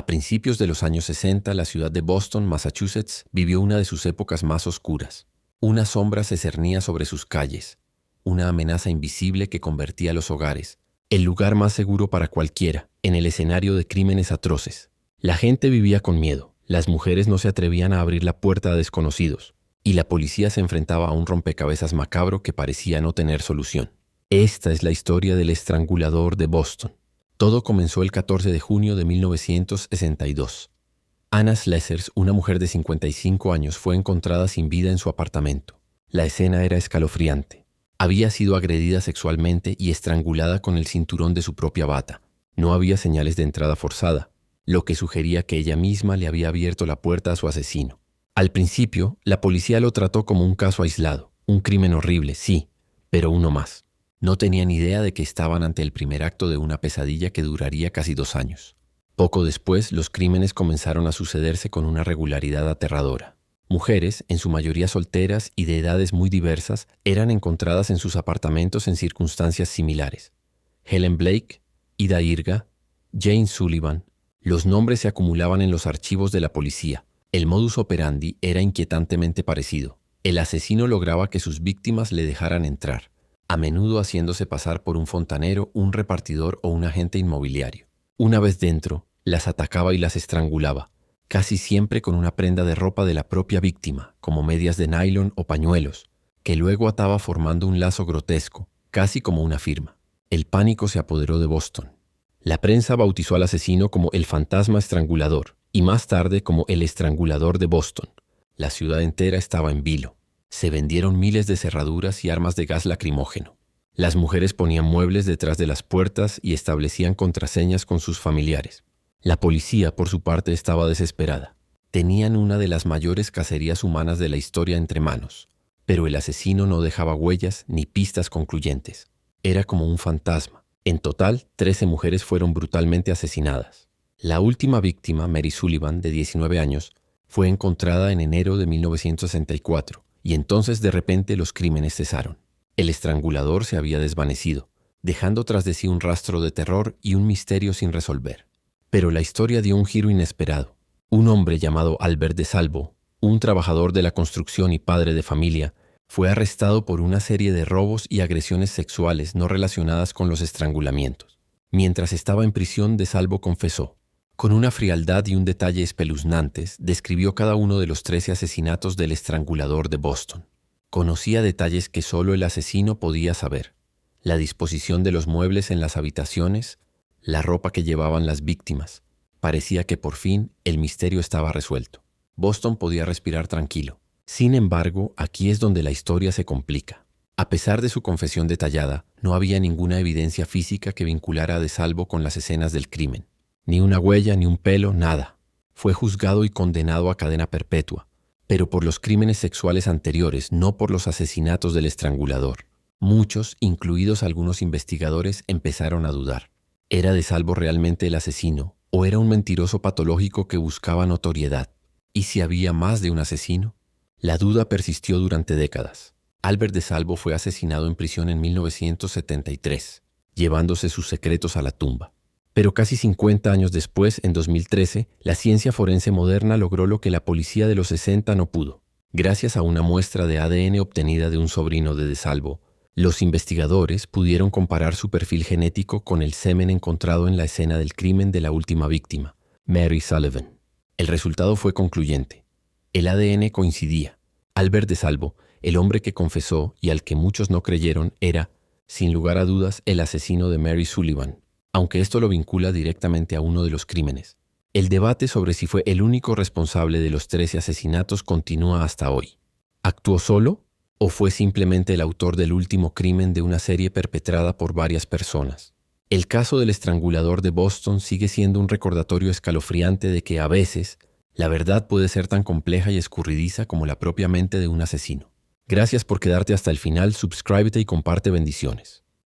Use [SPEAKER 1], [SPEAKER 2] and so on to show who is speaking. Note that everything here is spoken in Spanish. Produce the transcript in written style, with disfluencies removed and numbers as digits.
[SPEAKER 1] principios de los años 60, la ciudad de Boston, Massachusetts, vivió una de sus épocas más oscuras. Una sombra se cernía sobre sus calles, una amenaza invisible que convertía los hogares, el lugar más seguro para cualquiera, en el escenario de crímenes atroces. La gente vivía con miedo, las mujeres no se atrevían a abrir la puerta a desconocidos, y la policía se enfrentaba a un rompecabezas macabro que parecía no tener solución. Esta es la historia del estrangulador de Boston. Todo comenzó el 14 de junio de 1962. Anna Slessers, una mujer de 55 años, fue encontrada sin vida en su apartamento. La escena era escalofriante. Había sido agredida sexualmente y estrangulada con el cinturón de su propia bata. No había señales de entrada forzada, lo que sugería que ella misma le había abierto la puerta a su asesino. Al principio, la policía lo trató como un caso aislado, un crimen horrible, sí, pero uno más. No tenían idea de que estaban ante el primer acto de una pesadilla que duraría casi 2 años. Poco después, los crímenes comenzaron a sucederse con una regularidad aterradora. Mujeres, en su mayoría solteras y de edades muy diversas, eran encontradas en sus apartamentos en circunstancias similares. Helen Blake, Ida Irga, Jane Sullivan. Los nombres se acumulaban en los archivos de la policía. El modus operandi era inquietantemente parecido. El asesino lograba que sus víctimas le dejaran entrar, a menudo haciéndose pasar por un fontanero, un repartidor o un agente inmobiliario. Una vez dentro, las atacaba y las estrangulaba, casi siempre con una prenda de ropa de la propia víctima, como medias de nylon o pañuelos, que luego ataba formando un lazo grotesco, casi como una firma. El pánico se apoderó de Boston. La prensa bautizó al asesino como el fantasma estrangulador y más tarde como el estrangulador de Boston. La ciudad entera estaba en vilo. Se vendieron miles de cerraduras y armas de gas lacrimógeno. Las mujeres ponían muebles detrás de las puertas y establecían contraseñas con sus familiares. La policía, por su parte, estaba desesperada. Tenían una de las mayores cacerías humanas de la historia entre manos, pero el asesino no dejaba huellas ni pistas concluyentes. Era como un fantasma. En total, 13 mujeres fueron brutalmente asesinadas. La última víctima, Mary Sullivan, de 19 años, fue encontrada en enero de 1964, y entonces de repente los crímenes cesaron. El estrangulador se había desvanecido, dejando tras de sí un rastro de terror y un misterio sin resolver. Pero la historia dio un giro inesperado. Un hombre llamado Albert DeSalvo, un trabajador de la construcción y padre de familia, fue arrestado por una serie de robos y agresiones sexuales no relacionadas con los estrangulamientos. Mientras estaba en prisión, DeSalvo confesó. Con una frialdad y un detalle espeluznantes, describió cada uno de los 13 asesinatos del estrangulador de Boston. Conocía detalles que solo el asesino podía saber: la disposición de los muebles en las habitaciones, la ropa que llevaban las víctimas. Parecía que por fin el misterio estaba resuelto. Boston podía respirar tranquilo. Sin embargo, aquí es donde la historia se complica. A pesar de su confesión detallada, no había ninguna evidencia física que vinculara a DeSalvo con las escenas del crimen. Ni una huella, ni un pelo, nada. Fue juzgado y condenado a cadena perpetua, pero por los crímenes sexuales anteriores, no por los asesinatos del estrangulador. Muchos, incluidos algunos investigadores, empezaron a dudar. ¿Era DeSalvo realmente el asesino o era un mentiroso patológico que buscaba notoriedad? ¿Y si había más de un asesino? La duda persistió durante décadas. Albert DeSalvo fue asesinado en prisión en 1973, llevándose sus secretos a la tumba. Pero casi 50 años después, en 2013, la ciencia forense moderna logró lo que la policía de los 60 no pudo. Gracias a una muestra de ADN obtenida de un sobrino de DeSalvo, los investigadores pudieron comparar su perfil genético con el semen encontrado en la escena del crimen de la última víctima, Mary Sullivan. El resultado fue concluyente. El ADN coincidía. Albert DeSalvo, el hombre que confesó y al que muchos no creyeron, era, sin lugar a dudas, el asesino de Mary Sullivan, aunque esto lo vincula directamente a uno de los crímenes. El debate sobre si fue el único responsable de los 13 asesinatos continúa hasta hoy. ¿Actuó solo o fue simplemente el autor del último crimen de una serie perpetrada por varias personas? El caso del estrangulador de Boston sigue siendo un recordatorio escalofriante de que a veces la verdad puede ser tan compleja y escurridiza como la propia mente de un asesino. Gracias por quedarte hasta el final, suscríbete y comparte. Bendiciones.